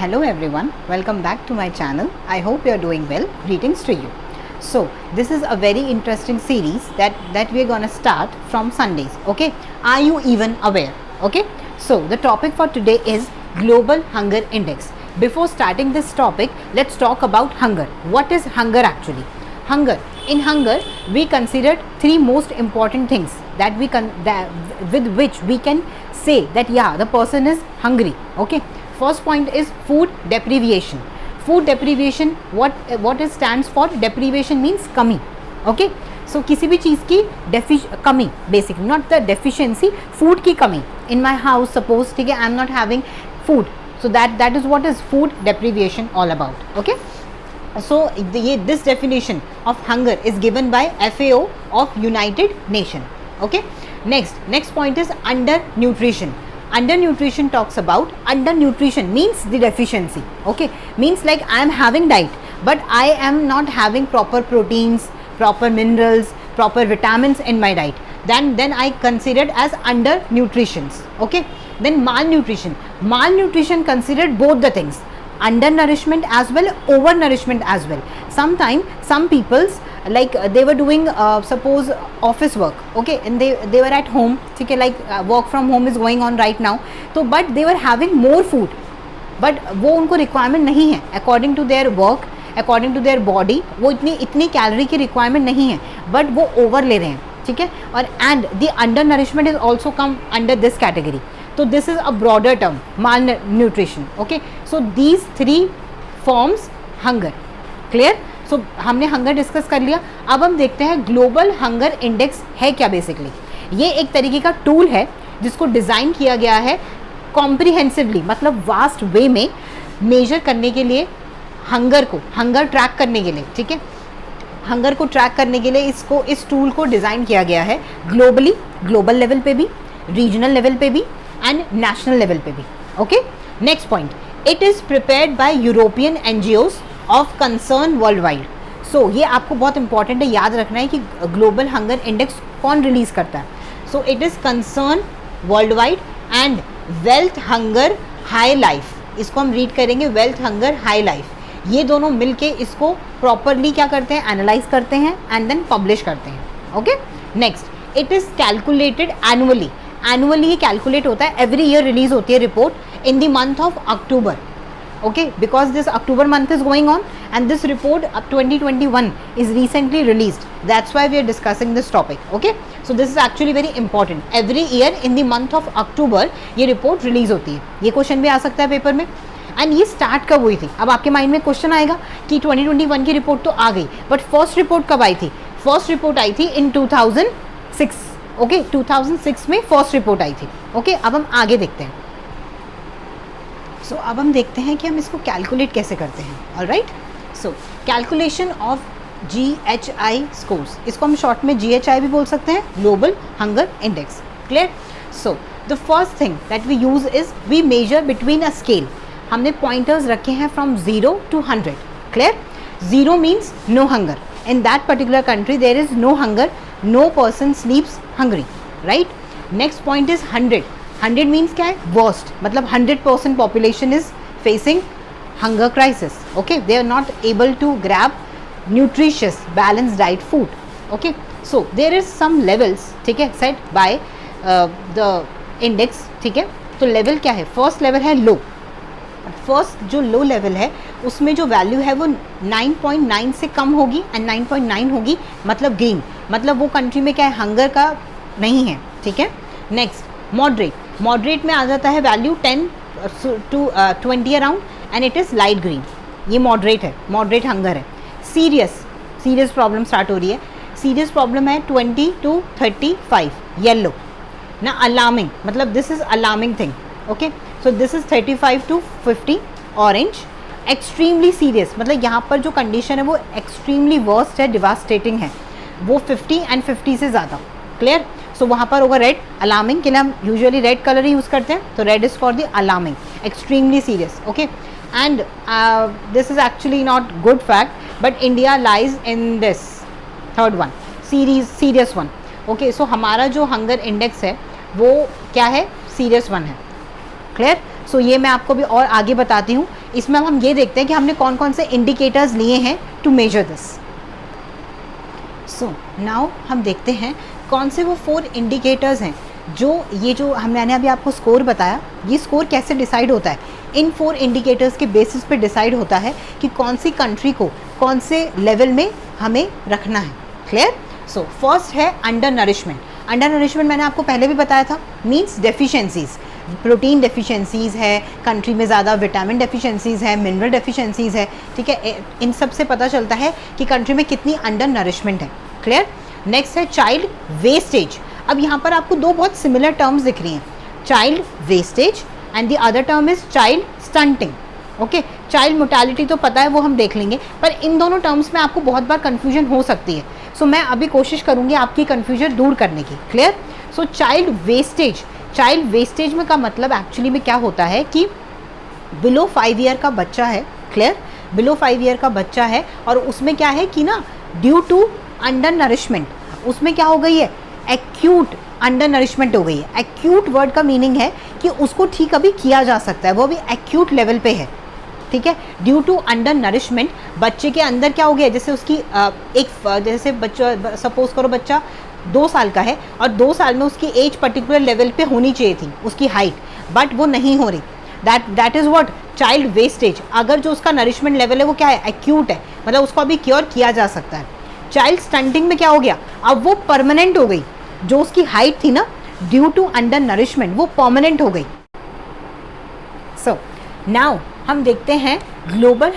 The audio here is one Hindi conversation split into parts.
Hello everyone, welcome back to my channel. I hope you are doing well. Greetings to you. So this is a very interesting series that we are going to start from Sundays. Okay, are you even aware? Okay, so the topic for today is Global Hunger Index. Before starting this topic, let's talk about hunger. What is hunger actually? In hunger we considered three most important things that with which we can say that yeah, the person is hungry. Okay, first point is food deprivation. What it stands for? Deprivation means कमी. Okay, so किसी भी चीज़ की कमी, basically not the deficiency, food की कमी. In my house, suppose ठीक है, I am not having food, so that is what is food deprivation all about. Okay, so this definition of hunger is given by FAO of United Nations. Okay, next point is undernutrition. Undernutrition talks about, undernutrition means the deficiency. Okay, means like I am having diet but I am not having proper proteins, proper minerals, proper vitamins in my diet, then I considered as undernutrition. Okay, then malnutrition considered both the things, undernourishment as well, overnourishment as well. Sometimes some people's like they were doing suppose office work, okay, and they were at home, okay, like work from home is going on right now, so but they were having more food, but वो उनको requirement नहीं है according to their work, according to their body, वो इतनी कैलोरी की requirement नहीं है, but वो over ले रहे हैं, ठीक है, और and the undernourishment is also come under this category. So this is a broader term, malnutrition. Okay, so these three forms hunger. Clear? So हमने हंगर डिस्कस कर लिया. अब हम देखते हैं ग्लोबल हंगर इंडेक्स है क्या. बेसिकली ये एक तरीके का टूल है जिसको डिज़ाइन किया गया है कॉम्प्रिहेंसिवली, मतलब वास्ट वे में मेजर करने के लिए हंगर ट्रैक करने के लिए, ठीक है, हंगर को ट्रैक करने के लिए इस टूल को डिज़ाइन किया गया है ग्लोबली, ग्लोबल लेवल पे भी, रीजनल लेवल पे भी एंड नेशनल लेवल पे भी. Okay, next point, it is prepared by European NGOs of Concern Worldwide. सो ये आपको बहुत इंपॉर्टेंट है, याद रखना है कि ग्लोबल हंगर इंडेक्स कौन रिलीज करता है. So it is Concern Worldwide and Welthungerhilfe. इसको हम रीड करेंगे, वेल्थ हंगर हाई लाइफ. ये दोनों मिलके इसको प्रॉपरली क्या करते हैं, एनालाइज करते हैं एंड देन पब्लिश करते हैं. Okay, next, it is calculated annually. Annually ये कैलकुलेट होता है, एवरी ईयर रिलीज होती है report in the month of October. Okay, because this October month is going on and this report of 2021 is recently released. That's why we are discussing this topic. Okay, so this is actually very important. Every year in the month of October ये report release होती है. ये क्वेश्चन भी आ सकता है पेपर में. एंड ये स्टार्ट कब हुई थी? अब आपके माइंड में क्वेश्चन आएगा कि 2021 की रिपोर्ट तो आ गई, बट फर्स्ट रिपोर्ट कब आई थी? फर्स्ट रिपोर्ट आई थी इन 2006. ओके, 2006 में फर्स्ट रिपोर्ट आई थी. ओके, अब हम आगे देखते हैं. सो अब हम देखते हैं कि हम इसको कैलकुलेट कैसे करते हैं. Alright, so calculation of GHI scores, इसको हम शॉर्ट में GHI भी बोल सकते हैं, global hunger index. Clear? So the first thing that we use is we measure between a scale. हमने पॉइंटर्स रखे हैं from 0 to 100. Clear? 0 means no hunger. In that particular country there is no hunger, no person sleeps hungry. Right? Next point is 100. 100 means क्या है? वर्स्ट, मतलब 100% population is facing hunger crisis. Okay, they are not able to grab nutritious balance diet food. Okay, so there is some levels, ठीक है, सेट बाय द इंडेक्स. ठीक है, तो लेवल क्या है? फर्स्ट लेवल है लो. फर्स्ट जो लो लेवल है उसमें जो वैल्यू है वो 9.9 से कम होगी एंड 9.9 होगी मतलब ग्रीन, मतलब वो कंट्री में क्या है, हंगर का नहीं है. ठीक है, नेक्स्ट मॉडरेट में आ जाता है value 10 to 20 around and it is light green. ये मॉडरेट है, मॉडरेट हंगर है. सीरियस प्रॉब्लम स्टार्ट हो रही है. सीरियस प्रॉब्लम है 20 to 35 येलो ना. अलार्मिंग, मतलब this is alarming thing. Okay, so this is 35 to 50 orange. Extremely serious, मतलब यहाँ पर जो कंडीशन है वो एक्सट्रीमली वर्स्ट है, डिवास्टेटिंग है, वो 50 and 50 से ज़्यादा. क्लियर? सो वहाँ पर होगा रेड. अलार्मिंग के लिए हम यूजुअली रेड कलर ही यूज़ करते हैं, तो red is for the alarming, extremely serious. Okay, and this is actually not good fact, but India lies in this third one, serious one. Okay, so हमारा जो हंगर इंडेक्स है वो क्या है? सीरियस वन है. क्लियर? सो ये मैं आपको भी और आगे बताती हूँ। इसमें हम ये देखते हैं कि हमने कौन कौन से इंडिकेटर्स लिए हैं to measure this. So now हम देखते हैं कौन से वो 4 इंडिकेटर्स हैं जो मैंने अभी आपको स्कोर बताया, ये स्कोर कैसे डिसाइड होता है। इन 4 इंडिकेटर्स के बेसिस पे डिसाइड होता है कि कौन सी कंट्री को कौन से लेवल में हमें रखना है। क्लियर? सो फर्स्ट है अंडर नरिशमेंट। अंडर नरिशमेंट मैंने आपको पहले भी बताया था, मीन्स डेफिशिएंसीज, प्रोटीन डेफिशिएंसीज है, कंट्री में ज़्यादा विटामिन डेफिशिएंसीज है, मिनरल डेफिशिएंसीज है। ठीक है, इन सब से पता चलता है कि कंट्री में कितनी अंडर नरिशमेंट है। क्लियर? नेक्स्ट है चाइल्ड वेस्टेज। अब यहाँ पर आपको 2 बहुत सिमिलर टर्म्स दिख रही हैं, child wastage and the other term is child stunting. Okay, child mortality तो पता है, वो हम देख लेंगे, पर इन दोनों टर्म्स में आपको बहुत बार कन्फ्यूजन हो सकती है। सो मैं अभी कोशिश करूँगी आपकी कन्फ्यूजन दूर करने की। क्लियर? सो चाइल्ड वेस्टेज में का मतलब एक्चुअली में क्या होता है कि बिलो 5 ईयर का बच्चा है। क्लियर? बिलो 5 ईयर का बच्चा है और उसमें क्या है कि ना, ड्यू टू अंडर नरिशमेंट उसमें क्या हो गई है, एक्यूट अंडर नरिशमेंट हो गई है। एक्यूट वर्ड का मीनिंग है कि उसको ठीक अभी किया जा सकता है, वो अभी एक्यूट लेवल पे है। ठीक है, ड्यू टू अंडर नरिशमेंट बच्चे के अंदर क्या हो गया, जैसे उसकी जैसे बच्चा, सपोज करो बच्चा 2 साल का है और 2 साल में उसकी एज पर्टिकुलर लेवल पे होनी चाहिए थी, उसकी हाइट, बट वो नहीं हो रही। That is what child wastage. अगर जो उसका नरिशमेंट लेवल है वो क्या है, एक्यूट है, मतलब उसको अभी क्योर किया जा सकता है। चाइल्ड स्टंटिंग में क्या हो गया, अब वो परमानेंट हो गई, जो उसकी हाइट थी ना ड्यू टू अंडर नरिशमेंट वो परमानेंट हो गई। सो नाउ हम देखते हैं ग्लोबल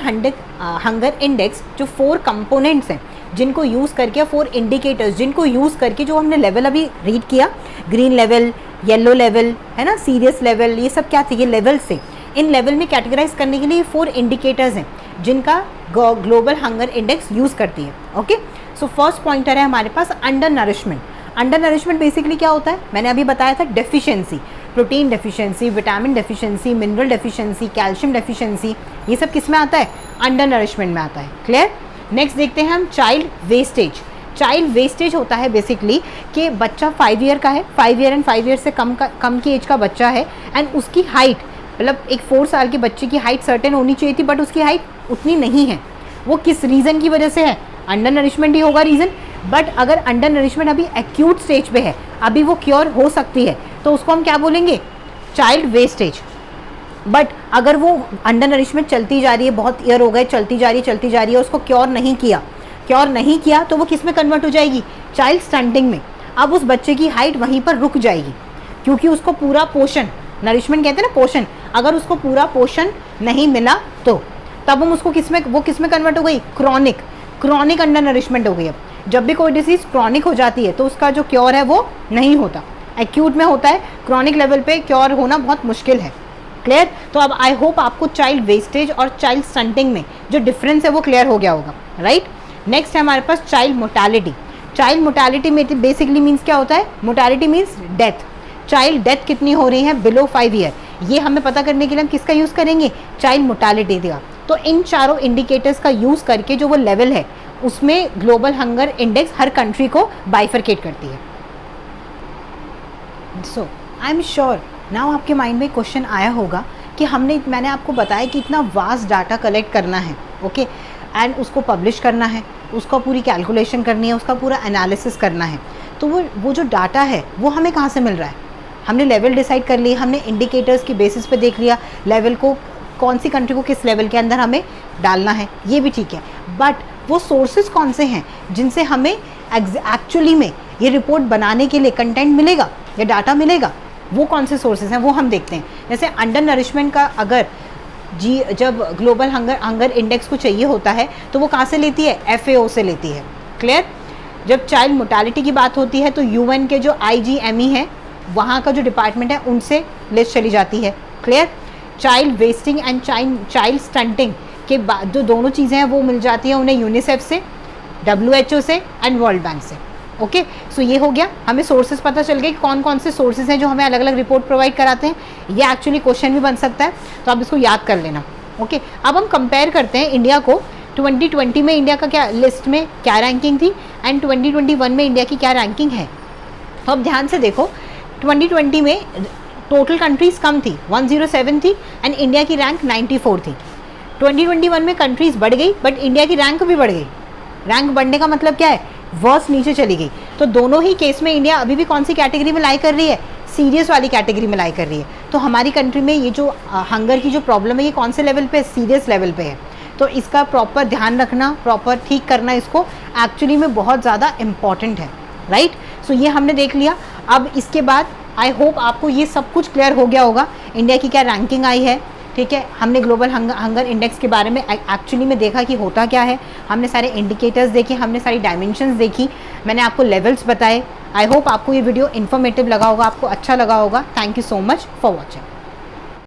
हंगर इंडेक्स, जो 4 कंपोनेंट्स हैं जिनको यूज़ करके, 4 इंडिकेटर्स जिनको यूज़ करके जो हमने लेवल अभी रीड किया, ग्रीन लेवल, येलो लेवल, है ना, सीरियस लेवल, ये सब क्या थे, ये लेवल से। इन लेवल में कैटेगराइज करने के लिए 4 इंडिकेटर्स हैं जिनका ग्लोबल हंगर इंडेक्स यूज़ करती है। ओके, सो फर्स्ट पॉइंटर है हमारे पास undernourishment. Undernourishment basically क्या होता है, मैंने अभी बताया था, deficiency, protein deficiency, vitamin deficiency, mineral deficiency, calcium deficiency, ये सब किस में आता है, अंडर नरिशमेंट में आता है। क्लियर? नेक्स्ट देखते हैं हम चाइल्ड वेस्टेज। चाइल्ड वेस्टेज होता है बेसिकली कि बच्चा 5 ईयर का है, 5 ईयर एंड 5 ईयर से कम की एज का बच्चा है, एंड उसकी हाइट, मतलब एक 4 साल के बच्चे की हाइट सर्टेन होनी चाहिए थी, बट उसकी हाइट उतनी नहीं है। वो किस रीज़न की वजह से है, अंडर नरिशमेंट ही होगा रीज़न। बट अगर अंडर नरिशमेंट अभी एक्यूट स्टेज पे है, अभी वो क्योर हो सकती है, तो उसको हम क्या बोलेंगे, चाइल्ड वेस्टेज। बट अगर वो अंडर नरिशमेंट चलती जा रही है, बहुत ईयर हो गए, चलती जा रही है, उसको क्योर नहीं किया तो वो किस में कन्वर्ट हो जाएगी, चाइल्ड स्टंटिंग में। अब उस बच्चे की हाइट वहीं पर रुक जाएगी, क्योंकि उसको पूरा पोषण, नरिशमेंट कहते हैं ना पोषण, अगर उसको पूरा पोषण नहीं मिला तो तब हम उसको किस में कन्वर्ट हो गई, क्रॉनिक अंडर नरिशमेंट हो गई। अब जब भी कोई डिसीज़ क्रॉनिक हो जाती है तो उसका जो क्योर है वो नहीं होता, एक्यूट में होता है, क्रॉनिक लेवल पे क्योर होना बहुत मुश्किल है। क्लियर? तो अब आई होप आपको चाइल्ड वेस्टेज और चाइल्ड स्टंटिंग में जो डिफरेंस है वो क्लियर हो गया होगा, राइट? नेक्स्ट है हमारे पास चाइल्ड मोर्टेलिटी। चाइल्ड मोर्टेलिटी में बेसिकली मीन्स क्या होता है, mortality means death. Child death कितनी हो रही है बिलो 5 ईयर, ये हमें पता करने के लिए हम किसका यूज़ करेंगे, चाइल्ड मोर्टेलिटी का। तो इन चारों इंडिकेटर्स का यूज़ करके जो वो लेवल है उसमें ग्लोबल हंगर इंडेक्स हर कंट्री को बाइफरकेट करती है। सो आई एम श्योर नाउ आपके माइंड में क्वेश्चन आया होगा कि मैंने आपको बताया कि इतना वास्ट डाटा कलेक्ट करना है, ओके, एंड उसको पब्लिश करना है, उसका पूरी कैलकुलेशन करनी है, उसका पूरा एनालिसिस करना है, तो वो जो डाटा है वो हमें कहाँ से मिल रहा है। हमने लेवल डिसाइड कर लिया, हमने इंडिकेटर्स की बेसिस पे देख लिया लेवल को, कौन सी कंट्री को किस लेवल के अंदर हमें डालना है, ये भी ठीक है, बट वो सोर्सेज कौन से हैं जिनसे हमें एक्चुअली में ये रिपोर्ट बनाने के लिए कंटेंट मिलेगा या डाटा मिलेगा, वो कौन से सोर्सेज हैं वो हम देखते हैं। जैसे अंडर नरिशमेंट का अगर जब ग्लोबल हंगर इंडेक्स को चाहिए होता है तो वो कहाँ से लेती है, FAO से लेती है। क्लियर? जब चाइल्ड मोर्टेलिटी की बात होती है तो UN के जो IGME है वहाँ का जो डिपार्टमेंट है उनसे लिस्ट चली जाती है। Clear? Child wasting and child stunting के बाद जो दोनों चीज़ें हैं वो मिल जाती हैं उन्हें यूनिसेफ से, WHO से एंड वर्ल्ड बैंक से। ओके, सो ये हो गया, हमें सोर्सेज पता चल गए कि कौन कौन से सोर्सेज हैं जो हमें अलग अलग रिपोर्ट प्रोवाइड कराते हैं। ये एक्चुअली क्वेश्चन भी बन सकता है, तो आप इसको याद कर लेना। ओके, अब हम कंपेयर करते हैं इंडिया को 2020 में इंडिया का क्या लिस्ट में क्या रैंकिंग थी एंड 2021 में इंडिया की क्या रैंकिंग है। तो अब ध्यान से देखो, 2020 में टोटल कंट्रीज कम थी, 107 थी एंड इंडिया की रैंक 94 थी। 2021 में कंट्रीज बढ़ गई बट इंडिया की रैंक भी बढ़ गई। रैंक बढ़ने का मतलब क्या है, वर्स नीचे चली गई। तो दोनों ही केस में इंडिया अभी भी कौन सी कैटेगरी में लाई कर रही है, सीरियस वाली कैटेगरी में लाई कर रही है। तो हमारी कंट्री में ये जो हंगर की जो प्रॉब्लम है ये कौन से लेवल पे, सीरियस लेवल पे है। तो इसका प्रॉपर ध्यान रखना, प्रॉपर ठीक करना इसको एक्चुअली में बहुत ज़्यादा इम्पॉर्टेंट है, राइट। सो ये हमने देख लिया। अब इसके बाद आई होप आपको ये सब कुछ क्लियर हो गया होगा, इंडिया की क्या रैंकिंग आई है, ठीक है। हमने ग्लोबल हंगर इंडेक्स के बारे में एक्चुअली में देखा कि होता क्या है, हमने सारे इंडिकेटर्स देखे, हमने सारी डायमेंशंस देखी, मैंने आपको लेवल्स बताए। आई होप आपको ये वीडियो इन्फॉर्मेटिव लगा होगा, आपको अच्छा लगा होगा। Thank you so much for watching.